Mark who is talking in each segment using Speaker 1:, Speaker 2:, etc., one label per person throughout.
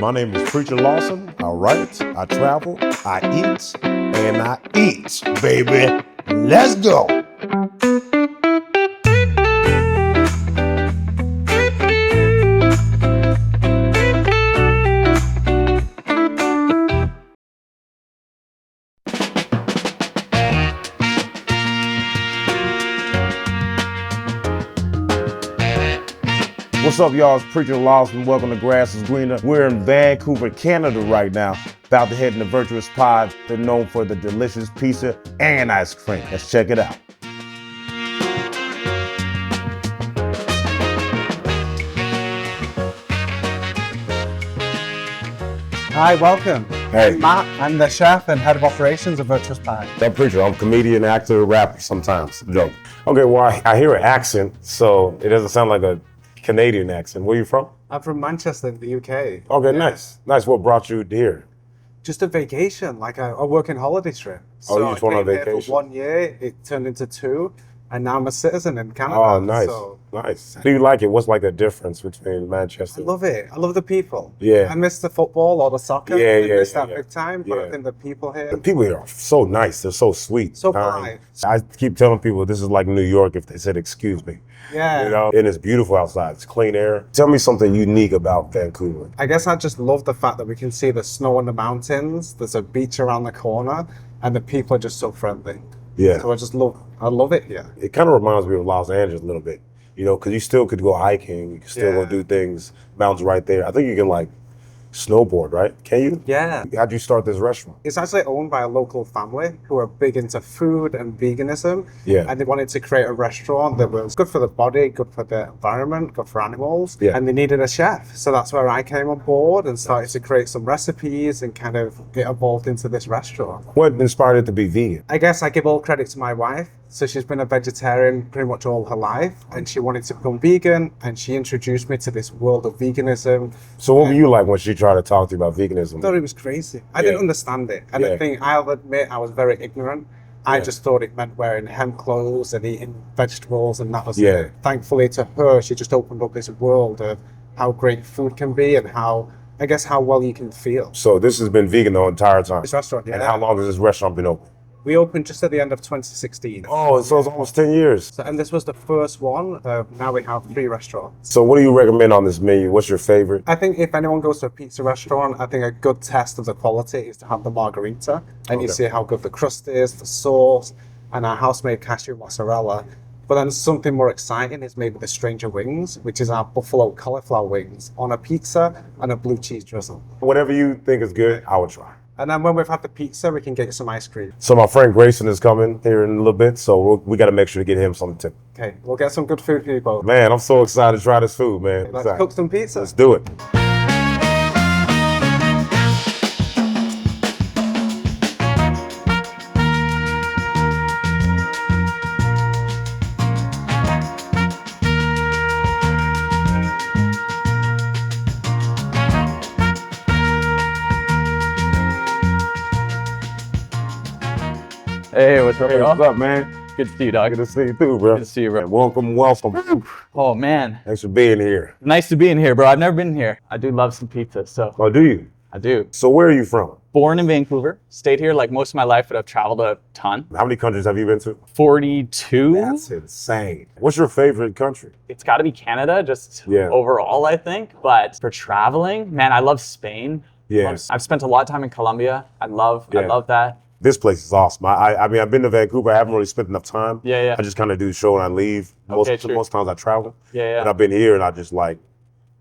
Speaker 1: My name is Preacher Lawson. I write, I travel, I eat, and I eat, baby. Let's go. What's up, y'all? It's Preacher Lawson. Welcome to Grass is Greener. We're in Vancouver, Canada right now. About to head in the Virtuous Pod. They're known for the delicious pizza and ice cream. Let's check it out.
Speaker 2: Hi, welcome.
Speaker 1: Hey.
Speaker 2: Matt, I'm the chef and head of operations of Virtuous Pie.
Speaker 1: I'm Preacher. I'm a comedian, actor, rapper sometimes. Joke. Okay, well, I hear an accent, so it doesn't sound like a Canadian accent. Where are you from?
Speaker 2: I'm from Manchester in the UK.
Speaker 1: Okay, nice. Nice. What brought you here?
Speaker 2: Just a vacation, like a working holiday trip.
Speaker 1: Oh, you just went on
Speaker 2: I came here
Speaker 1: vacation?
Speaker 2: for 1 year, it turned into 2, and now I'm a citizen in Canada.
Speaker 1: Oh, nice.
Speaker 2: So
Speaker 1: Nice. How do you like it? What's like the difference between Manchester?
Speaker 2: I love it. I love the people.
Speaker 1: Yeah.
Speaker 2: I miss the football or the soccer.
Speaker 1: Yeah,
Speaker 2: I
Speaker 1: yeah,
Speaker 2: miss
Speaker 1: yeah,
Speaker 2: that
Speaker 1: yeah.
Speaker 2: big time, but
Speaker 1: Yeah.
Speaker 2: I think the people here.
Speaker 1: The people here are so nice. They're so sweet.
Speaker 2: So polite.
Speaker 1: I keep telling people this is like New York if they said, excuse me.
Speaker 2: Yeah.
Speaker 1: You know, and it's beautiful outside. It's clean air. Tell me something unique about Vancouver.
Speaker 2: I guess I just love the fact that we can see the snow on the mountains. There's a beach around the corner, and the people are just so friendly.
Speaker 1: Yeah.
Speaker 2: So I love it here.
Speaker 1: It kind of reminds me of Los Angeles a little bit, you know, because you still could go hiking. You can still go do things. Mountains right there. I think you can like snowboard, right? Can you?
Speaker 2: Yeah.
Speaker 1: How'd you start this restaurant?
Speaker 2: It's actually owned by a local family who are big into food and veganism.
Speaker 1: Yeah.
Speaker 2: And they wanted to create a restaurant that was good for the body, good for the environment, good for animals.
Speaker 1: Yeah.
Speaker 2: And they needed a chef. So that's where I came on board and started to create some recipes and kind of get evolved into this restaurant.
Speaker 1: What inspired it to be vegan?
Speaker 2: I guess I give all credit to my wife. So she's been a vegetarian pretty much all her life, and she wanted to become vegan, and she introduced me to this world of veganism.
Speaker 1: So what were you like when she tried to talk to you about veganism?
Speaker 2: I thought it was crazy. I didn't understand it. And I think I'll admit I was very ignorant. I just thought it meant wearing hemp clothes and eating vegetables, and that was it. Thankfully to her, she just opened up this world of how great food can be and how well you can feel.
Speaker 1: So this has been vegan the entire time?
Speaker 2: This restaurant, yeah.
Speaker 1: And how long has this restaurant been open?
Speaker 2: We opened just at the end of 2016.
Speaker 1: Oh, so it's almost 10 years.
Speaker 2: So, and this was the first one. Now we have 3 restaurants.
Speaker 1: So what do you recommend on this menu? What's your favorite?
Speaker 2: I think if anyone goes to a pizza restaurant, I think a good test of the quality is to have the margarita. And you see how good the crust is, the sauce, and our house-made cashew mozzarella. But then something more exciting is maybe the Stranger Wings, which is our buffalo cauliflower wings on a pizza and a blue cheese drizzle.
Speaker 1: Whatever you think is good, I will try.
Speaker 2: And then when we've had the pizza, we can get you some ice cream.
Speaker 1: So my friend Grayson is coming here in a little bit, so we got to make sure to get him something too.
Speaker 2: Okay, we'll get some good food for you both.
Speaker 1: Man, I'm so excited to try this food, man.
Speaker 2: Let's cook some pizza.
Speaker 1: Let's do it.
Speaker 3: Hey, what's up, bro?
Speaker 1: What's up, man?
Speaker 3: Good to see you, dog.
Speaker 1: Good to see you too, bro.
Speaker 3: Good to see you, bro.
Speaker 1: Welcome.
Speaker 3: Oh, man.
Speaker 1: Thanks for being here.
Speaker 3: Nice to be in here, bro. I've never been here. I do love some pizza, so
Speaker 1: Oh, do you?
Speaker 3: I do.
Speaker 1: So where are you from?
Speaker 3: Born in Vancouver, stayed here like most of my life, but I've traveled a ton.
Speaker 1: How many countries have you been to?
Speaker 3: 42.
Speaker 1: That's insane. What's your favorite country?
Speaker 3: It's got to be Canada, just overall, I think. But for traveling, man, I love Spain.
Speaker 1: Yeah.
Speaker 3: I've spent a lot of time in Colombia. I love that.
Speaker 1: This place is awesome. I mean, I've been to Vancouver. I haven't really spent enough time.
Speaker 3: Yeah.
Speaker 1: I just kind of do the show and I leave. Most times I travel.
Speaker 3: Yeah.
Speaker 1: And I've been here and I just like,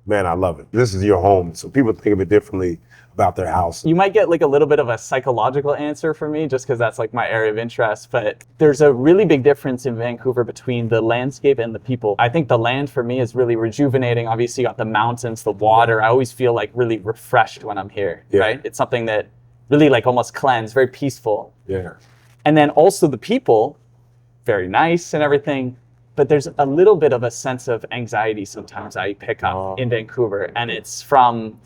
Speaker 1: man, I love it. This is your home. So people think of it differently about their house.
Speaker 3: You might get like a little bit of a psychological answer from me just because that's like my area of interest, but there's a really big difference in Vancouver between the landscape and the people. I think the land for me is really rejuvenating. Obviously you got the mountains, the water. I always feel like really refreshed when I'm here, right? It's something that really like almost cleanse, very peaceful.
Speaker 1: Yeah.
Speaker 3: And then also the people, very nice and everything, but there's a little bit of a sense of anxiety sometimes I pick up in Vancouver, and it's from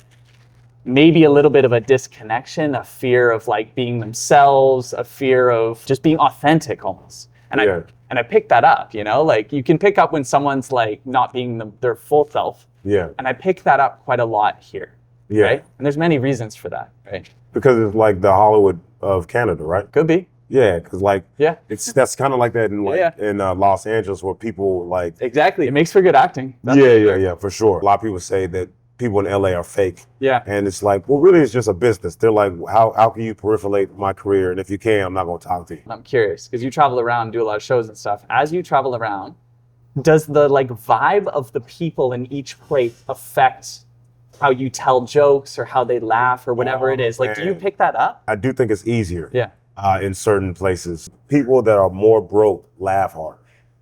Speaker 3: maybe a little bit of a disconnection, a fear of like being themselves, a fear of just being authentic almost. And I pick that up, you know, like you can pick up when someone's like not being their full self.
Speaker 1: Yeah.
Speaker 3: And I pick that up quite a lot here.
Speaker 1: Yeah.
Speaker 3: right? And there's many reasons for that, right?
Speaker 1: Because it's like the Hollywood of Canada, right?
Speaker 3: Could be.
Speaker 1: Yeah, because like
Speaker 3: Yeah.
Speaker 1: that's kind of like that in like
Speaker 3: Yeah.
Speaker 1: in Los Angeles where people like
Speaker 3: Exactly. It makes for good acting. That's
Speaker 1: yeah,
Speaker 3: for
Speaker 1: yeah,
Speaker 3: sure.
Speaker 1: yeah, for sure. A lot of people say that people in LA are fake.
Speaker 3: Yeah.
Speaker 1: And it's like, well, really, it's just a business. They're like, how can you peripherate my career? And if you can, I'm not going to talk to you.
Speaker 3: I'm curious because you travel around, do a lot of shows and stuff. As you travel around, does the like vibe of the people in each place affect how you tell jokes or how they laugh or whatever it is? Like, do you
Speaker 1: man.
Speaker 3: pick that up?
Speaker 1: I do think it's easier.
Speaker 3: Yeah.
Speaker 1: In certain places, people that are more broke laugh harder.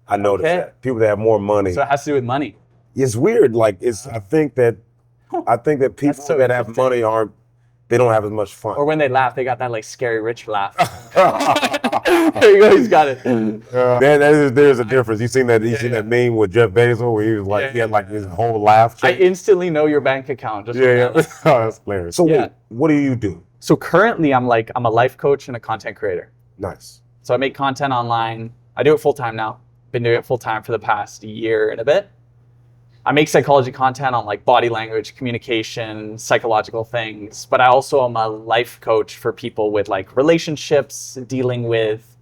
Speaker 1: I noticed
Speaker 3: Okay.
Speaker 1: that. People that have more money.
Speaker 3: So it has to do with money.
Speaker 1: It's weird. Like I think that people
Speaker 3: so
Speaker 1: that have money they don't have as much fun.
Speaker 3: Or when they laugh, they got that like scary rich laugh. There you go, he's got it.
Speaker 1: There's a difference. You seen that meme with Jeff Bezos where he was like he had like his whole laugh.
Speaker 3: I instantly know your bank account. Just
Speaker 1: Yeah. Oh, that's hilarious. So
Speaker 3: Yeah.
Speaker 1: wait, what do you do?
Speaker 3: So currently I'm a life coach and a content creator.
Speaker 1: Nice.
Speaker 3: So I make content online. I do it full time now. Been doing it full time for the past year and a bit. I make psychology content on like body language, communication, psychological things, but I also am a life coach for people with like relationships, dealing with,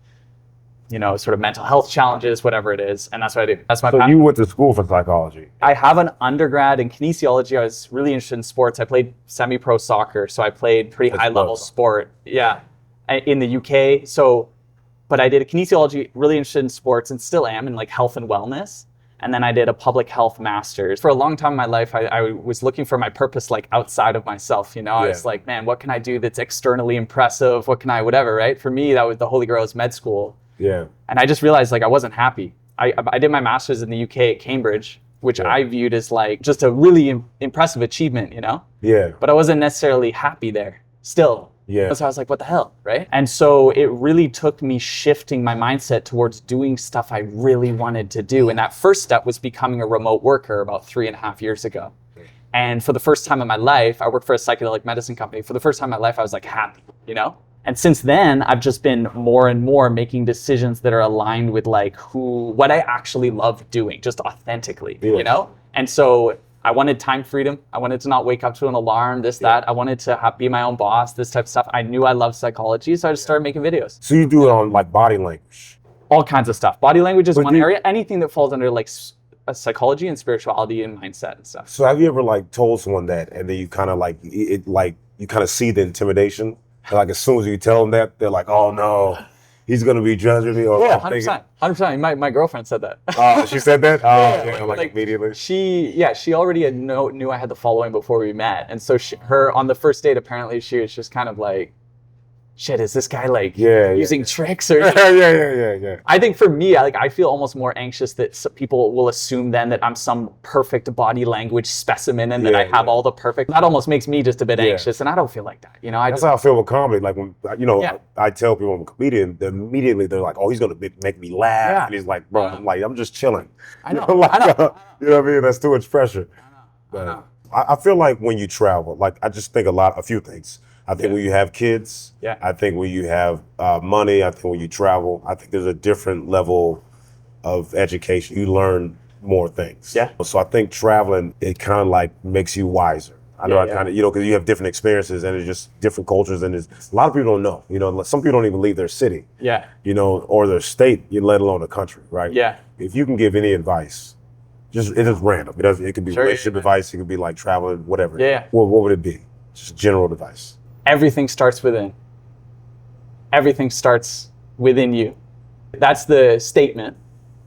Speaker 3: sort of mental health challenges, whatever it is. And that's what I do. That's my
Speaker 1: So
Speaker 3: passion.
Speaker 1: you went to school for psychology.
Speaker 3: I have an undergrad in kinesiology. I was really interested in sports. I played semi-pro soccer, so I played pretty
Speaker 1: That's
Speaker 3: high-level
Speaker 1: awesome.
Speaker 3: sport. Yeah, in the UK. So, but I did a kinesiology, really interested in sports, and still am in like health and wellness. And then I did a public health master's. For a long time in my life, I was looking for my purpose like outside of myself. I was like, man, what can I do that's externally impressive? What can I, whatever, right? For me, that was the Holy Grail was med school.
Speaker 1: Yeah.
Speaker 3: And I just realized like I wasn't happy. I did my master's in the UK at Cambridge, which I viewed as like just a really impressive achievement,
Speaker 1: Yeah.
Speaker 3: But I wasn't necessarily happy there still.
Speaker 1: Yeah.
Speaker 3: So I was like, what the hell, right? And so it really took me shifting my mindset towards doing stuff I really wanted to do. And that first step was becoming a remote worker about 3.5 years ago. And for the first time in my life, I worked for a psychedelic medicine company. For the first time in my life, I was like happy, And since then, I've just been more and more making decisions that are aligned with like what I actually love doing, just authentically, And so I wanted time freedom. I wanted to not wake up to an alarm, that. I wanted to be my own boss, this type of stuff. I knew I loved psychology, so I just started making videos.
Speaker 1: So you do it on like body language.
Speaker 3: All kinds of stuff. Body language is
Speaker 1: But
Speaker 3: one
Speaker 1: you-
Speaker 3: area. Anything that falls under like psychology and spirituality and mindset and stuff.
Speaker 1: So have you ever like told someone that and then you kind of like you kind of see the intimidation? Like as soon as you tell them that, they're like, oh no, he's gonna be judging me. Or
Speaker 3: Yeah,
Speaker 1: I'm thinking-
Speaker 3: 100%. My girlfriend said that.
Speaker 1: She said that? Oh, yeah, like
Speaker 3: like,
Speaker 1: immediately.
Speaker 3: She already knew I had the following before we met, and so her on the first date apparently she was just kind of like, shit, is this guy like using tricks or?
Speaker 1: Yeah.
Speaker 3: I think for me, I feel almost more anxious that people will assume then that I'm some perfect body language specimen and that I have all the perfect. That almost makes me just a bit anxious, and I don't feel like that.
Speaker 1: That's how I feel with comedy. Like when I tell people I'm a comedian, immediately they're like, "Oh, he's gonna make me laugh,"
Speaker 3: Yeah.
Speaker 1: and he's like, "Bro, I'm just chilling."
Speaker 3: I know.
Speaker 1: Like,
Speaker 3: I know.
Speaker 1: You know what I mean? That's too much pressure.
Speaker 3: I know.
Speaker 1: I feel like when you travel, like I just think a few things. I think when you have kids, I think when you have money, I think when you travel, I think there's a different level of education. You learn more things.
Speaker 3: Yeah.
Speaker 1: So I think traveling, it kind of like makes you wiser. I know kind of, because you have different experiences and it's just different cultures and a lot of people don't know, some people don't even leave their city,
Speaker 3: Yeah.
Speaker 1: Or their state, let alone a country, right?
Speaker 3: Yeah.
Speaker 1: If you can give any advice, it is random. It could be relationship advice, it could be like traveling, whatever.
Speaker 3: Yeah.
Speaker 1: What would it be? Just general advice.
Speaker 3: Everything starts within. Everything starts within you. That's the statement.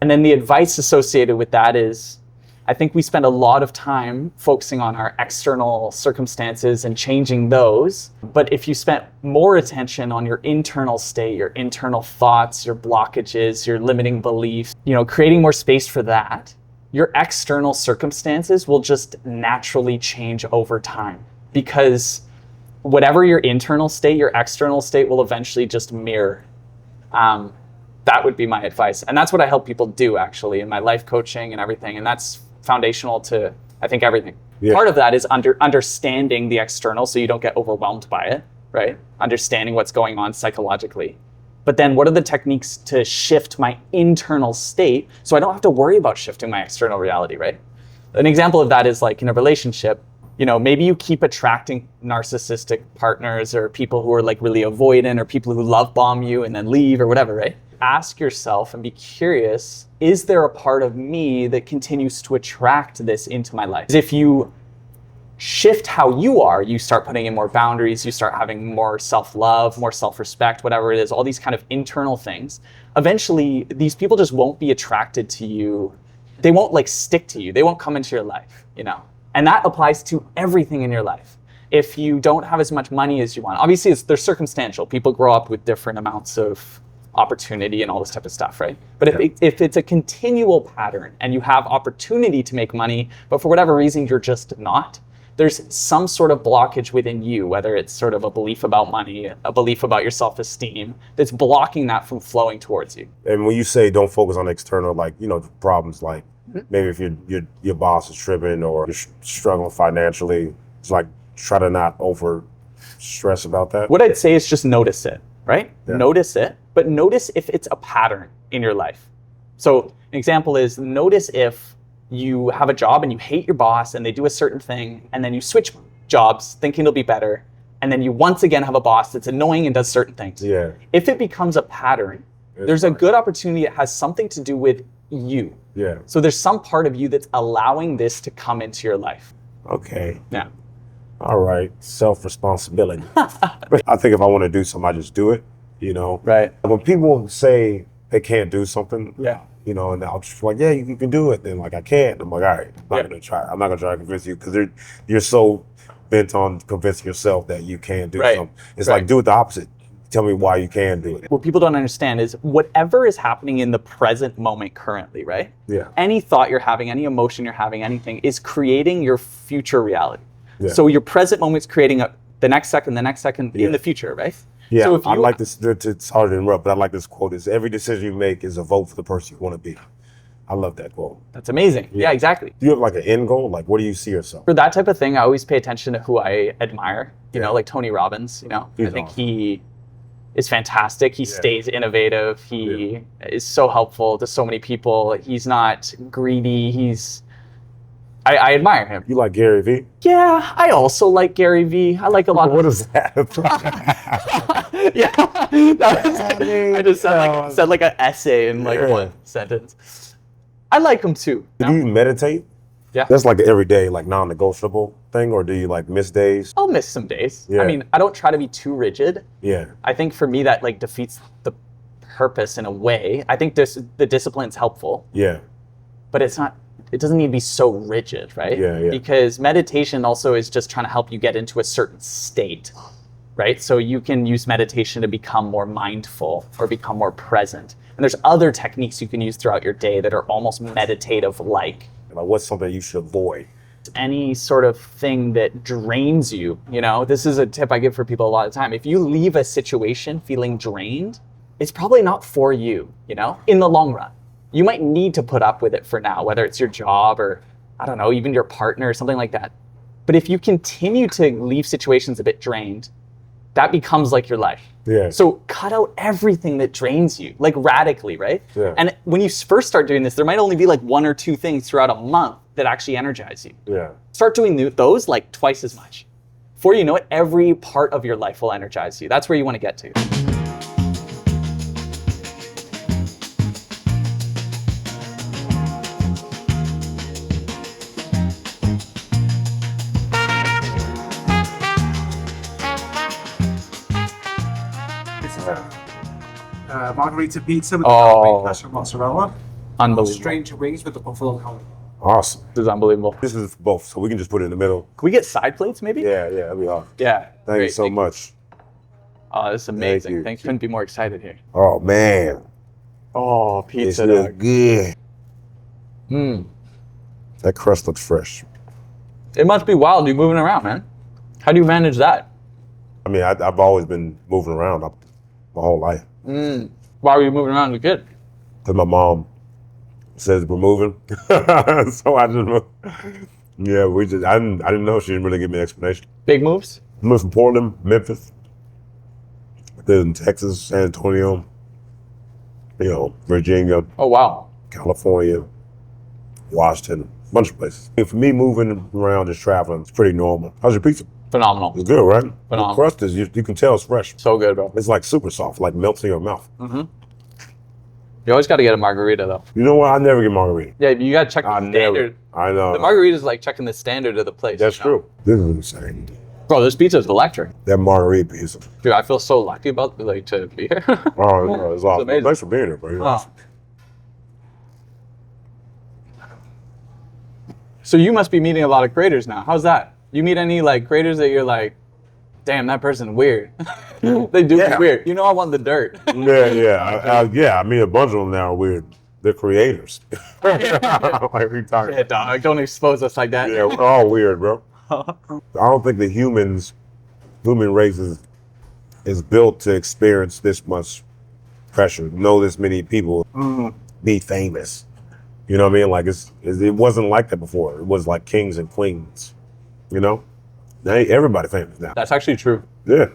Speaker 3: And then the advice associated with that is, I think we spend a lot of time focusing on our external circumstances and changing those. But if you spent more attention on your internal state, your internal thoughts, your blockages, your limiting beliefs, creating more space for that, your external circumstances will just naturally change over time. Because whatever your internal state, your external state will eventually just mirror. That would be my advice. And that's what I help people do actually in my life coaching and everything. And that's foundational to, I think, everything.
Speaker 1: Yeah.
Speaker 3: Part of that is understanding the external so you don't get overwhelmed by it, right? Understanding what's going on psychologically. But then what are the techniques to shift my internal state so I don't have to worry about shifting my external reality, right? An example of that is like in a relationship, You know, maybe you keep attracting narcissistic partners or people who are like really avoidant or people who love bomb you and then leave or whatever, right? Ask yourself and be curious, is there a part of me that continues to attract this into my life? If you shift how you are, you start putting in more boundaries, you start having more self-love, more self-respect, whatever it is, all these kind of internal things. Eventually, these people just won't be attracted to you. They won't like stick to you. They won't come into your life, you know? And that applies to everything in your life. If you don't have as much money as you want, obviously they're circumstantial. People grow up with different amounts of opportunity and all this type of stuff, right? But if it's a continual pattern and you have opportunity to make money, but for whatever reason you're just not, there's some sort of blockage within you, whether it's sort of a belief about money, a belief about your self-esteem, that's blocking that from flowing towards you.
Speaker 1: And when you say don't focus on external, like, you know, problems, like maybe if your boss is tripping or you're struggling financially, it's like try to not over stress about that.
Speaker 3: What I'd say is just notice it, right?
Speaker 1: Yeah.
Speaker 3: Notice it, but notice if it's a pattern in your life. So an example is notice if you have a job and you hate your boss and they do a certain thing and then you switch jobs thinking it'll be better and then you once again have a boss that's annoying and does certain things.
Speaker 1: Yeah.
Speaker 3: If it becomes a pattern, there's a good opportunity it has something to do with you.
Speaker 1: Yeah.
Speaker 3: So there's some part of you that's allowing this to come into your life.
Speaker 1: Okay.
Speaker 3: Yeah.
Speaker 1: All right. Self-responsibility. I think if I want to do something, I just do it, you know?
Speaker 3: Right.
Speaker 1: When people say they can't do something,
Speaker 3: Yeah.
Speaker 1: you know, and I'll just like, yeah, you can do it. Then like, I can't. I'm like, all right, I'm not gonna try. I'm not gonna try to convince you because you're so bent on convincing yourself that you can do something. It's like, do it the opposite. Tell me why you can do it.
Speaker 3: What people don't understand is whatever is happening in the present moment currently, right?
Speaker 1: Yeah.
Speaker 3: Any thought you're having, any emotion you're having, anything is creating your future reality.
Speaker 1: Yeah.
Speaker 3: So your present moment's creating the next second in the future, right?
Speaker 1: Yeah,
Speaker 3: so if you,
Speaker 1: I like this. It's hard to interrupt, but I like this quote. Is every decision you make is a vote for the person you want to be. I love that quote.
Speaker 3: That's amazing. Yeah, exactly.
Speaker 1: Do you have like an end goal? Like, where do you see yourself?
Speaker 3: For that type of thing, I always pay attention to who I admire. You know, like Tony Robbins. You know, I think he is fantastic. He stays innovative. He is so helpful to so many people. He's not greedy. I admire him.
Speaker 1: You like Gary Vee?
Speaker 3: Yeah, I also like Gary Vee. I like a lot.
Speaker 1: What is that?
Speaker 3: Yeah, I just said like an essay in like one sentence. I like him too.
Speaker 1: Do you meditate?
Speaker 3: Yeah.
Speaker 1: That's like an everyday, like non-negotiable thing, or do you like miss days?
Speaker 3: I'll miss some days.
Speaker 1: Yeah.
Speaker 3: I mean, I don't try to be too rigid.
Speaker 1: Yeah.
Speaker 3: I think for me that like defeats the purpose in a way. I think the discipline's helpful.
Speaker 1: Yeah.
Speaker 3: But it doesn't need to be so rigid, right?
Speaker 1: Yeah.
Speaker 3: Because meditation also is just trying to help you get into a certain state, right? So you can use meditation to become more mindful or become more present. And there's other techniques you can use throughout your day that are almost meditative-like.
Speaker 1: Like, what's something you should avoid?
Speaker 3: Any sort of thing that drains you, you know, this is a tip I give for people a lot of the time. If you leave a situation feeling drained, it's probably not for you, you know, in the long run. You might need to put up with it for now, whether it's your job or, I don't know, even your partner or something like that. But if you continue to leave situations a bit drained, that becomes like your life.
Speaker 1: Yeah.
Speaker 3: So cut out everything that drains you, like radically, right?
Speaker 1: Yeah.
Speaker 3: And when you first start doing this, there might only be like one or two things throughout a month that actually energize you.
Speaker 1: Yeah.
Speaker 3: Start doing those like twice as much. Before you know it, every part of your life will energize you. That's where you want to get to.
Speaker 2: Margarita pizza with
Speaker 3: Oh.
Speaker 2: the cashew mozzarella.
Speaker 3: Unbelievable.
Speaker 2: Strange wings with the buffalo color.
Speaker 1: Awesome.
Speaker 3: This is unbelievable.
Speaker 1: This is for both, so we can just put it in the middle.
Speaker 3: Can we get side plates maybe?
Speaker 1: Yeah, that'd be awesome.
Speaker 3: Yeah.
Speaker 1: Thank you so much.
Speaker 3: Oh, this is amazing.
Speaker 1: you.
Speaker 3: Thanks. Couldn't be more excited here.
Speaker 1: Oh man,
Speaker 3: Oh,
Speaker 1: it's
Speaker 3: pizza.
Speaker 1: look good.
Speaker 3: Mm.
Speaker 1: That crust looks fresh.
Speaker 3: It must be wild you moving around, man. How do you manage that?
Speaker 1: I mean, I've always been moving around my whole life.
Speaker 3: Why were you moving around as a kid?
Speaker 1: Because my mom says we're moving, so I just moved. Yeah, I didn't know. She didn't really give me an explanation.
Speaker 3: Big moves?
Speaker 1: I moved from Portland, Memphis, then Texas, San Antonio, Virginia,
Speaker 3: Oh, wow.
Speaker 1: California, Washington, bunch of places. And for me, moving around, just traveling, it's pretty normal. How's your pizza?
Speaker 3: Phenomenal.
Speaker 1: It's good, right?
Speaker 3: Phenomenal.
Speaker 1: The crust is, you can tell it's fresh.
Speaker 3: So good, bro.
Speaker 1: It's like super soft, like melts in your mouth.
Speaker 3: You always got to get a margarita, though.
Speaker 1: You know what? I never get margarita.
Speaker 3: Yeah, you got to check the
Speaker 1: I
Speaker 3: standard.
Speaker 1: never. I know.
Speaker 3: The margarita is like checking the standard of the place.
Speaker 1: That's
Speaker 3: you know?
Speaker 1: true. This is insane.
Speaker 3: Bro, this pizza is electric.
Speaker 1: That margarita pizza.
Speaker 3: Dude, I feel so lucky about like to be here.
Speaker 1: Oh, no, it's awesome.
Speaker 3: amazing.
Speaker 1: Thanks for being here, bro.
Speaker 3: Oh. So you must be meeting a lot of creators now. How's that? You meet any like creators that you're like, damn, that person's weird. They do
Speaker 1: Yeah.
Speaker 3: weird. You know, I want the dirt.
Speaker 1: Yeah. I mean, a bunch of them now are weird. They're creators. Like we talking.
Speaker 3: Yeah, dog, don't expose us like that.
Speaker 1: Yeah, we're all weird, bro. I don't think the human race is built to experience this much pressure, know this many people, be famous. You know what I mean? Like it wasn't like that before. It was like kings and queens. You know? Now everybody famous now.
Speaker 3: That's actually true.
Speaker 1: Yeah.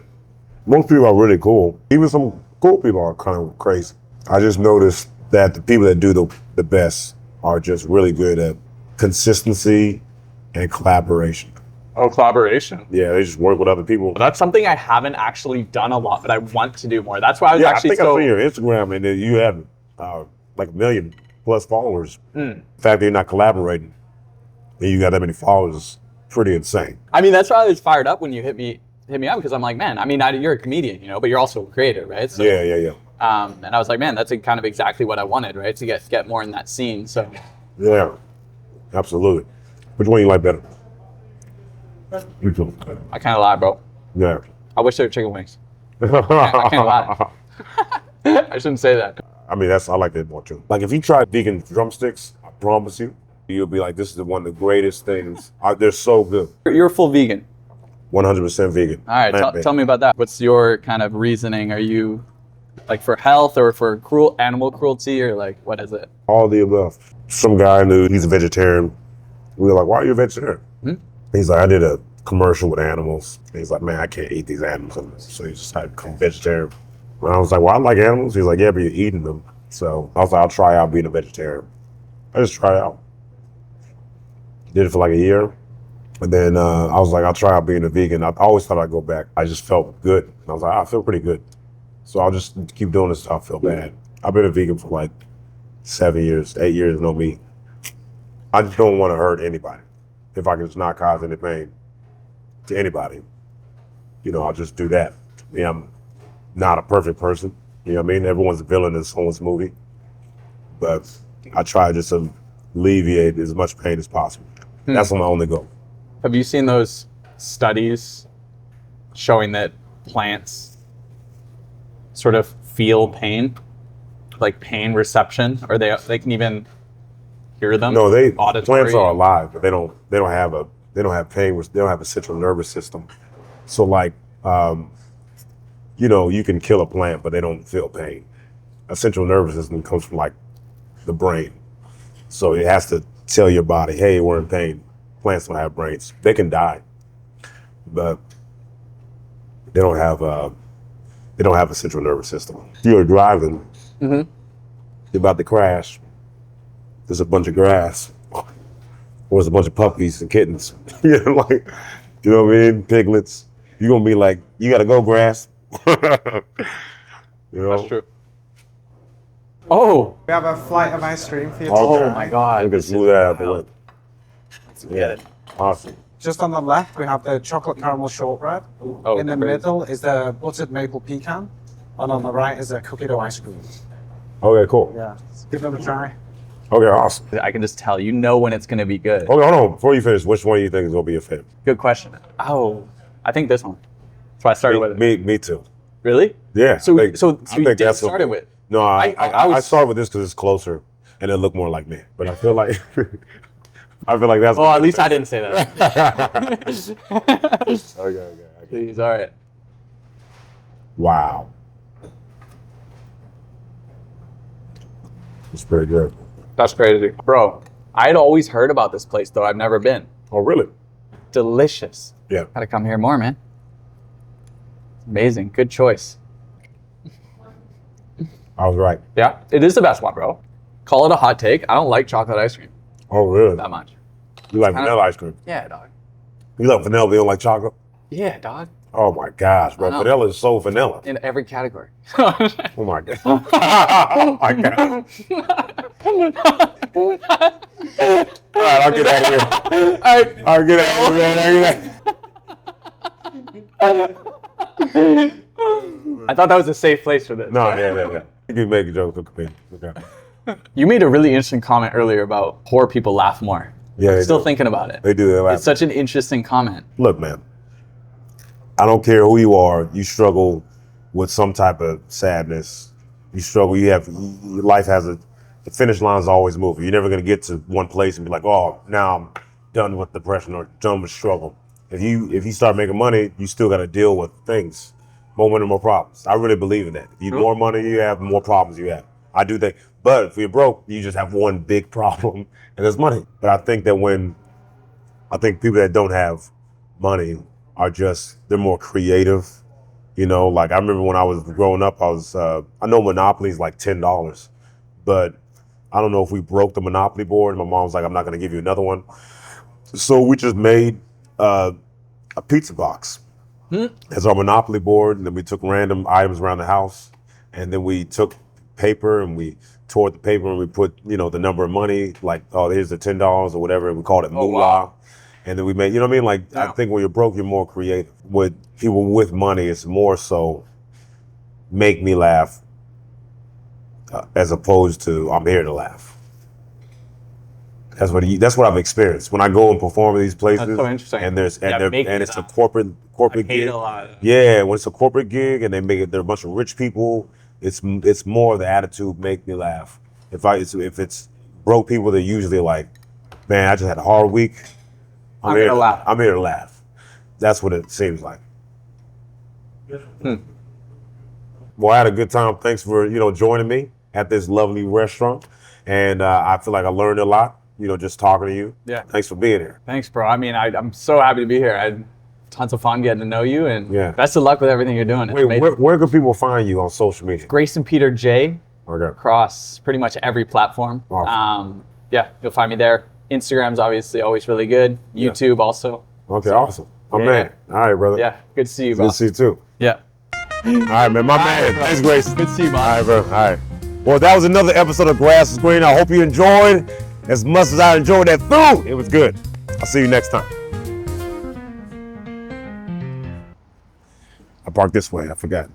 Speaker 1: Most people are really cool. Even some cool people are kind of crazy. I just noticed that the people that do the best are just really good at consistency and collaboration.
Speaker 3: Oh, collaboration.
Speaker 1: Yeah, they just work with other people.
Speaker 3: That's something I haven't actually done a lot, but I want to do more. That's why I was
Speaker 1: Yeah, I
Speaker 3: actually
Speaker 1: think
Speaker 3: so.
Speaker 1: I see your Instagram and then you have like 1 million plus followers. The fact that you're not collaborating and you got that many followers is pretty insane.
Speaker 3: I mean, that's why I was fired up when you hit me up because I'm like, man, I mean, you're a comedian, you know, but you're also a creator, right? So,
Speaker 1: Yeah.
Speaker 3: and I was like, man, that's kind of exactly what I wanted, right? To get more in that scene. So
Speaker 1: Yeah, absolutely. Which one you like better? You too.
Speaker 3: I kind of lied, bro.
Speaker 1: Yeah.
Speaker 3: I wish they were chicken wings. I can't lie. I shouldn't say that.
Speaker 1: I mean, I like that more too. Like if you try vegan drumsticks, I promise you'll be like, this is one of the greatest things. They're so good.
Speaker 3: You're a full vegan.
Speaker 1: 100% vegan.
Speaker 3: All right, tell me about that. What's your kind of reasoning? Are you like for health or for animal cruelty or like what is it?
Speaker 1: All the above. Some guy I knew, he's a vegetarian. We were like, why are you a vegetarian? He's like, I did a commercial with animals. And he's like, man, I can't eat these animals. So he decided to become vegetarian. And I was like, well, I like animals. He's like, yeah, but you're eating them. So I was like, I'll try out being a vegetarian. I just tried out. Did it for like a year. And then I was like, I'll try out being a vegan. I always thought I'd go back. I just felt good. And I was like, I feel pretty good. So I'll just keep doing this until I feel bad. I've been a vegan for like 7 years, 8 years, no meat. I just don't want to hurt anybody. If I can just not cause any pain to anybody, you know, I'll just do that. Yeah, I'm not a perfect person. You know what I mean? Everyone's a villain in someone's movie. But I try just to alleviate as much pain as possible. That's my only goal.
Speaker 3: Have you seen those studies showing that plants sort of feel pain, like pain reception, or they can even hear them?
Speaker 1: No,
Speaker 3: auditory?
Speaker 1: plants are alive, but they don't have pain. They don't have a central nervous system. So like, you know, you can kill a plant, but they don't feel pain. A central nervous system comes from like the brain, so it has to tell your body, hey, we're in pain. Plants don't have brains. They can die, but they don't have a central nervous system. You're driving, you're about to crash. There's a bunch of grass, or there's a bunch of puppies and kittens. You know, like, you know what I mean? Piglets. You're gonna be like, you gotta go, grass. You know?
Speaker 3: That's true. Oh,
Speaker 2: We have a flight of ice cream for you.
Speaker 1: Okay.
Speaker 3: oh my God.
Speaker 1: You can smooth that out the way.
Speaker 3: Get it.
Speaker 1: Awesome.
Speaker 2: Just on the left, we have the chocolate caramel shortbread.
Speaker 3: Oh,
Speaker 2: In the
Speaker 3: great.
Speaker 2: middle is the buttered maple pecan. And on the right is the cookie dough ice cream.
Speaker 1: Okay, cool.
Speaker 2: Yeah, give them a try.
Speaker 1: Okay, awesome.
Speaker 3: I can just tell you know when it's gonna be good.
Speaker 1: Okay, hold on. Before you finish, which one do you think is gonna be your favorite?
Speaker 3: Good question. Oh, I think this one. That's why I started with it.
Speaker 1: Me too.
Speaker 3: Really?
Speaker 1: Yeah.
Speaker 3: So
Speaker 1: I think
Speaker 3: you did
Speaker 1: that's
Speaker 3: start it with.
Speaker 1: No,
Speaker 3: I
Speaker 1: I
Speaker 3: was-
Speaker 1: started with this because it's closer and it looked more like me. But I feel like that's.
Speaker 3: Oh, at least I didn't say that.
Speaker 1: Okay.
Speaker 3: Please, all right.
Speaker 1: Wow. It's pretty good.
Speaker 3: That's crazy. Bro, I had always heard about this place, though. I've never been.
Speaker 1: Oh, really?
Speaker 3: Delicious.
Speaker 1: Yeah.
Speaker 3: Gotta come here more, man. Amazing. Good choice.
Speaker 1: I was right.
Speaker 3: Yeah, it is the best one, bro. Call it a hot take. I don't like chocolate ice cream
Speaker 1: Oh, really?
Speaker 3: that much.
Speaker 1: You like
Speaker 3: Kind of-
Speaker 1: vanilla ice cream?
Speaker 3: Yeah, dog.
Speaker 1: You like vanilla, but you don't like chocolate?
Speaker 3: Yeah, dog.
Speaker 1: Oh my gosh, bro.
Speaker 3: I know.
Speaker 1: Vanilla is so vanilla.
Speaker 3: In every category.
Speaker 1: Oh my god. Oh my god. All right, I'll get out of here. I'll get out of here.
Speaker 3: I thought that was a safe place for this.
Speaker 1: No, yeah. You can make a joke. Okay.
Speaker 3: You made a really interesting comment earlier about poor people laugh more.
Speaker 1: Yeah, they
Speaker 3: Still
Speaker 1: do.
Speaker 3: thinking about it.
Speaker 1: They do. They laugh.
Speaker 3: It's such an interesting comment.
Speaker 1: Look, man. I don't care who you are. You struggle with some type of sadness. You struggle. Life has the finish line is always moving. You're never gonna get to one place and be like, oh, now I'm done with depression or done with struggle. If you start making money, you still got to deal with things, more money, more problems. I really believe in that. The more money you have, the more problems you have. I do think. But if you're broke, you just have one big problem, and that's money. But I think that people that don't have money are they're more creative. You know, like I remember when I was growing up, I know Monopoly is like $10, but I don't know if we broke the Monopoly board. My mom was like, I'm not going to give you another one. So we just made a pizza box as our Monopoly board, and then we took random items around the house, and then we took paper and we tore the paper and we put, the number of money, like, oh, here's the $10 or whatever, and we called it moolah.
Speaker 3: Wow.
Speaker 1: And then we made, you know what I mean? Like, I think when you're broke, you're more creative. With people with money, it's more so make me laugh as opposed to I'm here to laugh. That's what I've experienced when I go and perform in these places.
Speaker 3: That's so interesting.
Speaker 1: And it's a
Speaker 3: laugh.
Speaker 1: corporate
Speaker 3: I
Speaker 1: gig.
Speaker 3: hate it a lot.
Speaker 1: Yeah, when it's a corporate gig and they're a bunch of rich people, it's more of the attitude make me laugh. If it's broke people, they're usually like, man, I just had a hard week.
Speaker 3: I'm here to laugh.
Speaker 1: I'm here to laugh. That's what it seems like. Well, I had a good time. Thanks for joining me at this lovely restaurant, and I feel like I learned a lot. Just talking to you.
Speaker 3: Yeah.
Speaker 1: Thanks for being here.
Speaker 3: Thanks, bro. I mean, I'm so happy to be here. I had tons of fun getting to know you, and
Speaker 1: Yeah.
Speaker 3: best of luck with everything you're doing. It's
Speaker 1: Wait,
Speaker 3: amazing.
Speaker 1: where can people find you on social media?
Speaker 3: Grayson Peter J
Speaker 1: Okay.
Speaker 3: across pretty much every platform.
Speaker 1: Awesome.
Speaker 3: Yeah, you'll find me there. Instagram's obviously always really good. YouTube also.
Speaker 1: Okay, awesome. My
Speaker 3: Yeah.
Speaker 1: man. All right, brother.
Speaker 3: Yeah, good to see you,
Speaker 1: Good
Speaker 3: bro.
Speaker 1: to see you too.
Speaker 3: Yeah.
Speaker 1: All right, man. My man.
Speaker 3: bro.
Speaker 1: Thanks, Grace.
Speaker 3: Good to see you,
Speaker 1: All
Speaker 3: man.
Speaker 1: right, bro. All right. Well, that was another episode of Grass is Green. I hope you enjoyed as much as I enjoyed that food. It was good. I'll see you next time. I parked this way. I forgot.